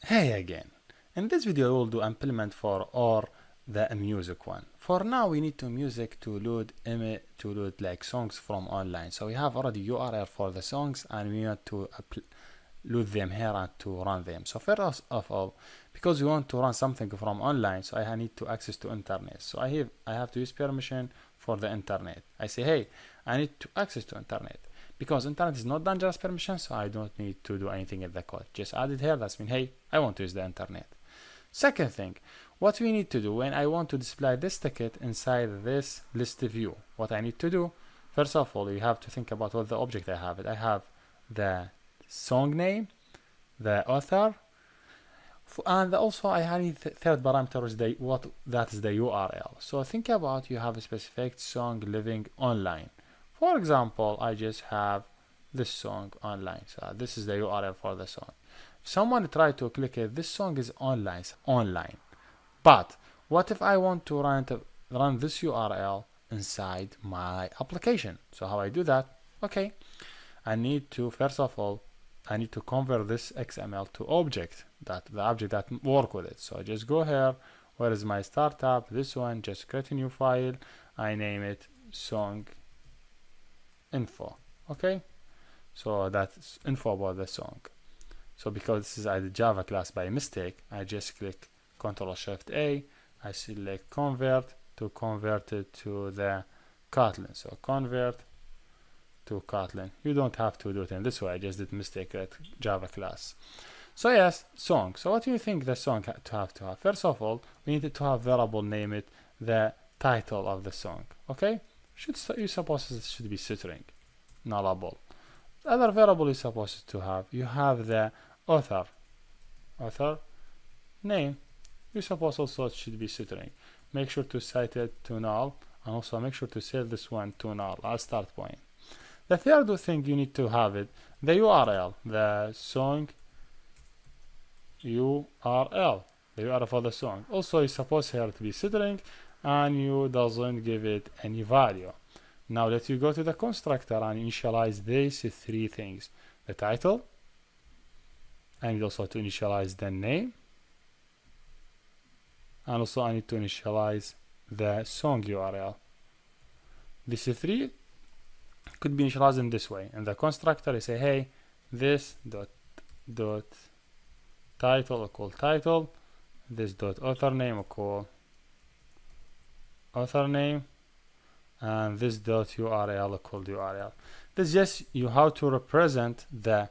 Hey again. In this video we'll do implement for or the music one. For now we need to music to load like songs from online. So we have already URL for the songs and we want to load them here and to run them. So first of all, because we want to run something from online, so I need to access to internet. So I have to use permission for the internet. I say, hey, I need to access to internet. Because internet is not dangerous permission, so I don't need to do anything in the code. Just add it here. That's mean, hey, I want to use the internet. Second thing, what we need to do when I want to display this ticket inside this list view, what I need to do, first of all, you have to think about what the object I have. I have the song name, the author, and also I need the third parameter is that is the URL. So think about you have a specific song living online. For example, I just have this song online. So this is the URL for the song. If someone try to click it, this song is online. But what if I want to run this URL inside my application? So how I do that? Okay, I need to first of all convert this XML to object, the object that work with it. So I just go here. Where is my startup? This one. Just create a new file. I name it song info. Okay, so that's info about the song. So because this is a Java class by mistake, I just click Ctrl Shift A. I select convert to convert it to the Kotlin. So convert to Kotlin. You don't have to do it in this way. I just did mistake at Java class. So yes, song. So what do you think the song to have? First of all, we need to have variable name it the title of the song. Okay, you suppose it should be string, nullable. The other variable you're supposed to have, you have the author name. You suppose also it should be string. Make sure to set it to null, and also make sure to set this one to null as start point. The third thing you need to have it, the URL, the song URL, the URL for the song. Also, it's supposed here to be string, and you doesn't give it any value. Now let you go to the constructor and initialize these three things: the title, I need also to initialize the name, and also I need to initialize the song URL. These three could be initialized in this way. In the constructor, I say, hey, this dot title equal title, this dot author name equal author name, and this dot URL equal URL. This is just you how to represent the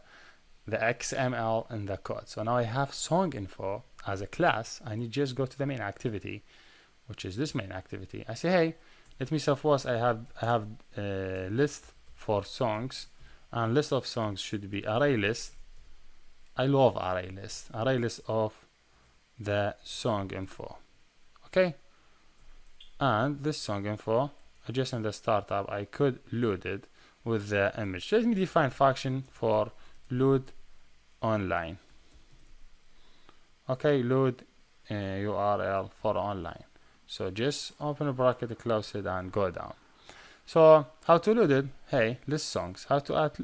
XML in the code. So now I have song info as a class. I need just go to the main activity, which is this main activity. I say, hey, let me suppose I have a list for songs, and list of songs should be array list. I love array list of the song info. Okay, and this song info, just in the startup, I could load it with the image. Let me define function for load online. Okay, load URL for online. So just open a bracket, close it, and go down. So how to load it? Hey, list songs. How to add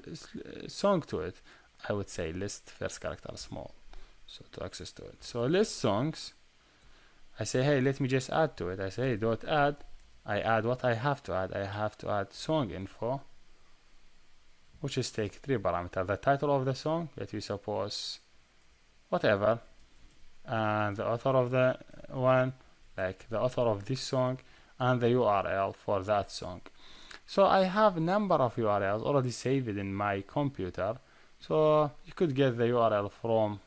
song to it? I would say list first character small, so to access to it. So list songs. I say, hey, let me just add to it. I say, hey, dot add. I add what I have to add. I have to add song info, which is take three parameters: the title of the song, let you suppose whatever, and the author of the one, like the author of this song, and the URL for that song. So I have a number of URLs already saved in my computer, so you could get the URL from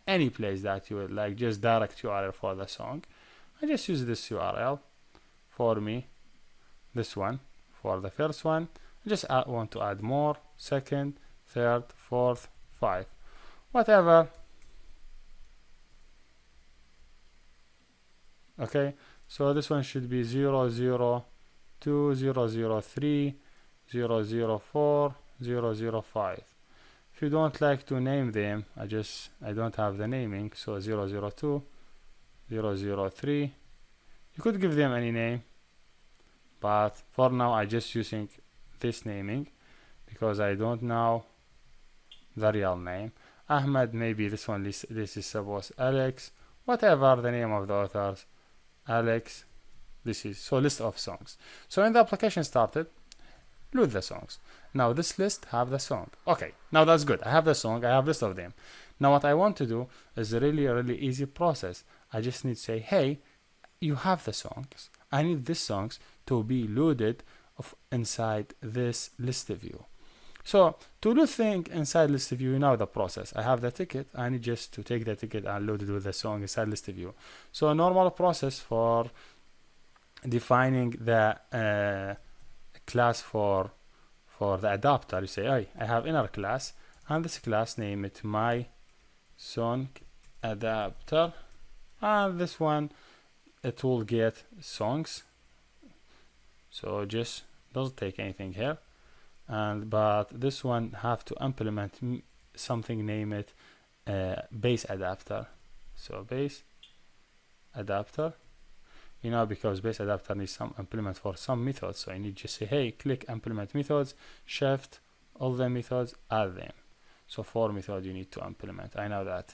any place that you would like, just direct URL for the song. I just use this URL for me, this one for the first one. I just want to add more, second, third, fourth, 5, whatever. Okay, so this one should be 002, 003, 004, 005. If you don't like to name them, I don't have the naming, so 002, 003. You could give them any name, but for now I just using this naming because I don't know the real name. Ahmed, maybe this one, this is suppose Alex, whatever the name of the authors, Alex. This is so list of songs. So when the application started, load the songs. Now this list have the song. Okay, now that's good. I have the song, I have list of them. Now what I want to do is a really easy process. I just need to say, hey, you have the songs. I need these songs to be loaded inside this list view. So to do thing inside list view, you know the process. I have the ticket. I need just to take the ticket and load it with the song inside list view. So a normal process for defining the class for the adapter. You say, hey, I have inner class, and this class name it my song adapter, and this one it will get songs. So just doesn't take anything here, but this one have to implement something, name it base adapter. So base adapter, because base adapter needs some implement for some methods. So I need to say, hey, click implement methods, shift all the methods, add them. So 4 methods you need to implement. I know that.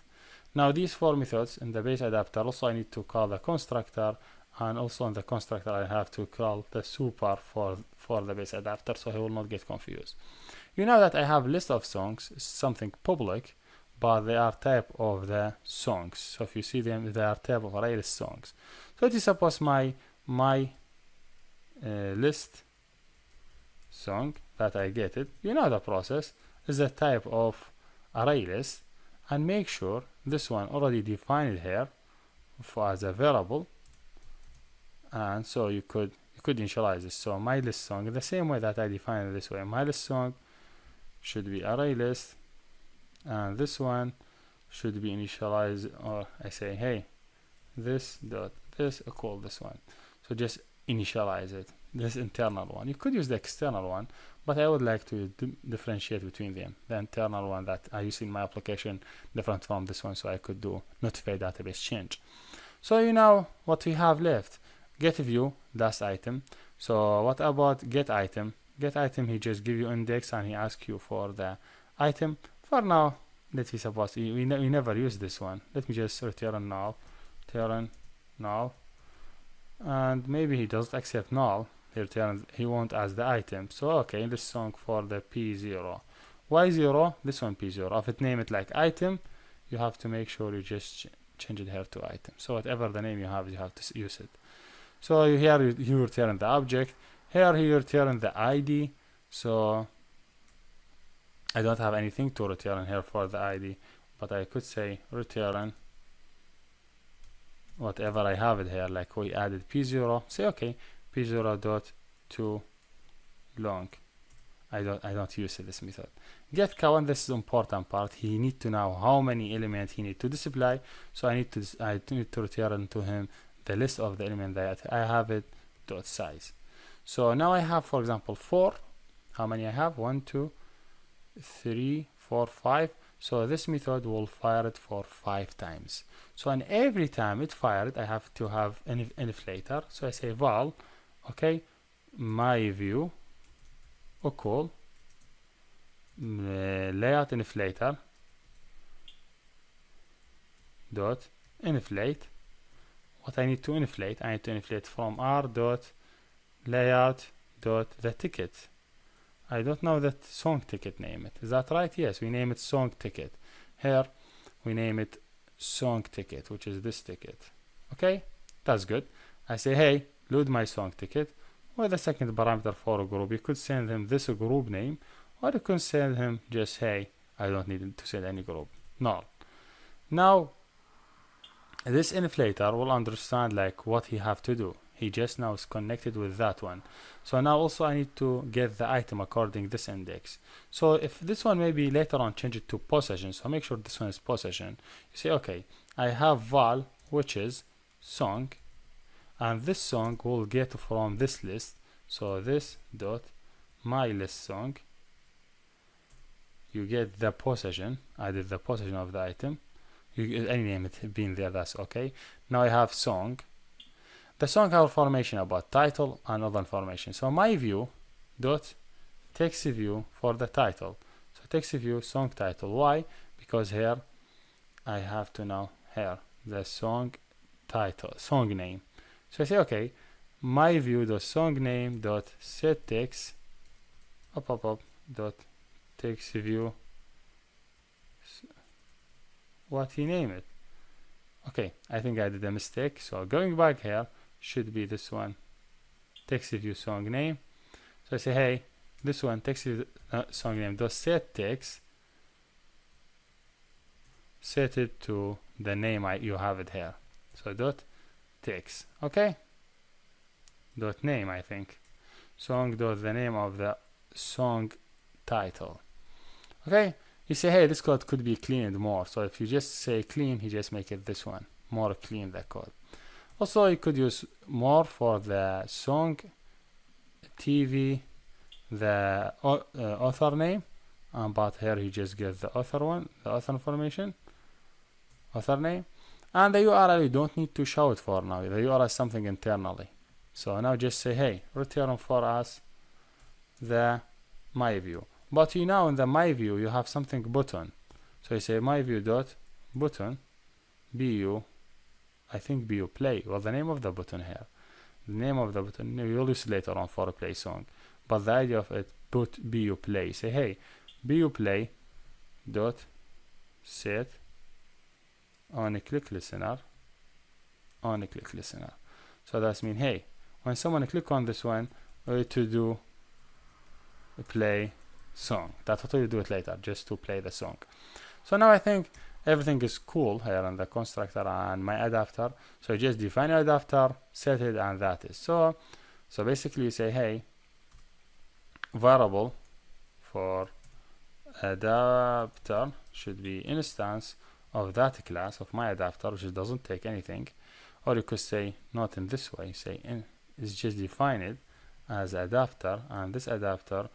Now these 4 methods in the base adapter, also I need to call the constructor, and also in the constructor I have to call the super for the base adapter, so he will not get confused. You know that I have list of songs, something public, but they are type of the songs. So if you see them, they are type of array list songs. So it is suppose my list song that I get it. You know the process is a type of array list, and make sure this one already defined here as a variable, and so you could initialize this. So my list song, in the same way that I define it this way, my list song should be array list, and this one should be initialized, or I say, hey, this dot this equal this one. So just initialize it, this internal one. You could use the external one, but I would like to differentiate between them. The internal one that I use in my application different from this one, so I could do notify database change. So you know what we have left. Get view, last item. So what about get item? Get item, he just give you index and he asks you for the item. For now, let's see, suppose we never use this one. Let me just return null, and maybe he doesn't accept null. He won't as the item. So okay, this song for the P0. Why 0? This one P0. If it name it like item, you have to make sure you just change it here to item. So whatever the name you have to use it. So here you return the object. Here you return the ID. So I don't have anything to return here for the ID, but I could say return whatever I have it here, like we added P0. Say okay, P0 dot to long. I don't use this method. Get count, this is important part. He need to know how many elements he need to display. So I need to return to him the list of the element that I have it dot size. So now I have, for example, 4. How many I have? 1, 2, 3, 4, 5. So this method will fire it for 5 times. So and every time it fired, I have to have an inflator. So I say val, okay, my view equal layout inflator dot inflate. What I need to inflate? I need to inflate from r dot layout dot the ticket. I don't know that song ticket name it. Is that right? Yes, we name it song ticket. Here we name it song ticket, which is this ticket. Okay, that's good. I say, hey, load my song ticket with the second parameter for a group. You could send him this group name, or you could send him just, hey, I don't need to send any group, null. Now this inflator will understand like what he have to do. He just now is connected with that one. So now also I need to get the item according this index. So if this one maybe later on change it to possession, so make sure this one is possession. You say, okay, I have val, which is song, and this song will get from this list. So this dot my list song, you get the possession. I did the possession of the item. You any name it being there, that's okay. Now I have song. The song have information about title and other information. So my view dot text view for the title. So text view song title. Why? because here I have to now here the song title, song name. So I say, okay, my view dot song name dot set text dot text view, what he name it. Okay, I think I did a mistake, so going back here should be this one, text view song name. So I say, hey, this one text view song name dot set text, set it to the name you have it here. So dot text, okay, dot name, I think song dot the name of the song title. Okay, you say, hey, this code could be cleaned more. So if you just say clean, he just make it this one, more clean the code. Also, you could use more for the song TV, the author name, but here he just gives the author one, the author information, author name, and the URL you don't need to show it for now. The URL is something internally. So now just say, hey, return for us the my view. But you now in the my view you have something button. So you say my view dot button bu, I think bu play, or the name of the button here. The name of the button you'll use later on for a play song. But the idea of it, put bu play. Say, hey, bu play dot set on a click listener, on a click listener. So that's mean, hey, when someone click on this one, to do a play song. That's what you do it later, just to play the song. So now I think everything is cool here in the constructor and my adapter. So you just define your adapter, set it, and that is so basically you say, hey, variable for adapter should be instance of that class of my adapter, which doesn't take anything. Or you could say not in this way, say it's just define it as adapter, and this adapter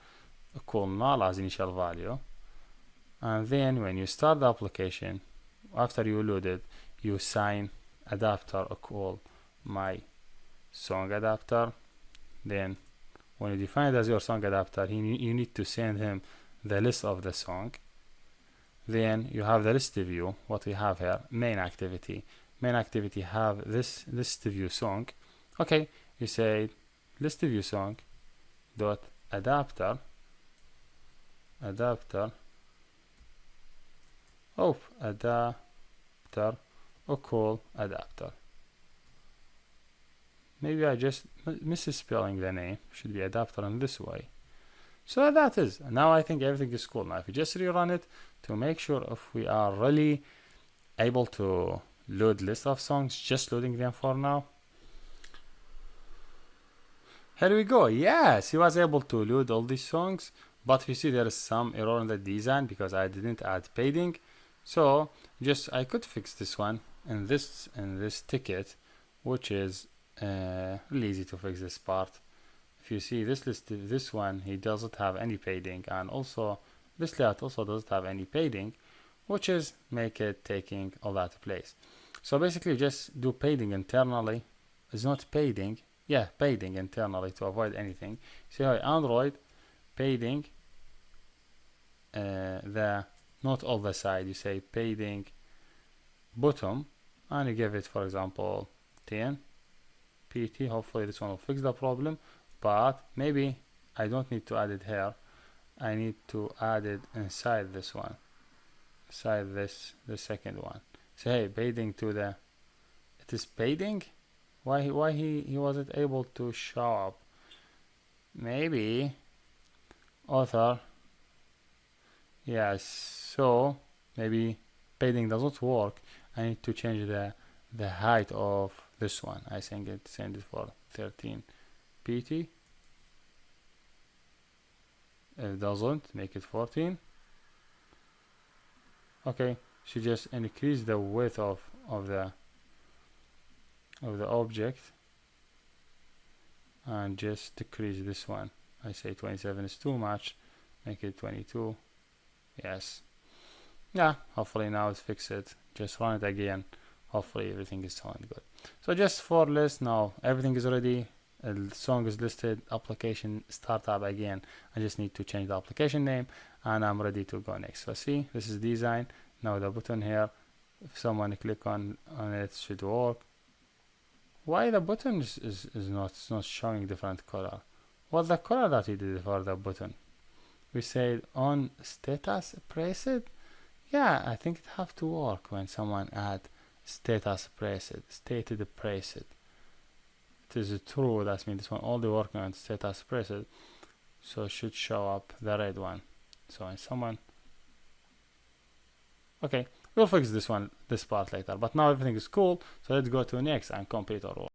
call null as initial value, and then when you start the application, after you load it, you sign adapter call my song adapter. Then when you define it as your song adapter, you need to send him the list of the song. Then you have the list view, what we have here, main activity have this list view song. Okay, you say list view song dot adapter call adapter. Maybe I just misspelling the name, should be adapter in this way. So that is, now I think everything is cool. Now if you just rerun it to make sure if we are really able to load list of songs, just loading them for now. Here we go. Yes, he was able to load all these songs, but you see there is some error in the design because I didn't add padding. So just I could fix this one in this ticket, which is really easy to fix this part. If you see this list, this one, he doesn't have any padding, and also this layout also doesn't have any padding, which is make it taking all that place. So basically just do padding internally. It's not padding, yeah, padding internally to avoid anything. See how Android padding the not all the side, you say padding bottom, and you give it, for example, 10 pt. Hopefully this one will fix the problem, but maybe I don't need to add it here. I need to add it inside this one, inside this, the second one. So hey, padding to the, it is padding. Why he wasn't able to show up? Maybe author. Yes, so maybe padding doesn't work. I need to change the height of this one. I think it send it for 13 pt. If it doesn't, make it 14. Okay, so just increase the width of the object and just decrease this one. I say 27 is too much, make it 22. Yes, yeah, hopefully now it's fixed. Just run it again, hopefully everything is sound good. So just for list, now everything is ready. The song is listed, application startup again. I just need to change the application name and I'm ready to go next. So see, this is design, Now the button here, if someone click on it, should work. Why the button is not showing different color? What's the color that we did for the button? We said on status pressed. Yeah, I think it have to work when someone add status pressed, stated pressed. It is true, that means this one only working on status pressed, so it should show up the red one. So when someone, okay, we'll fix this part later, but now everything is cool, so let's go to next and complete our work.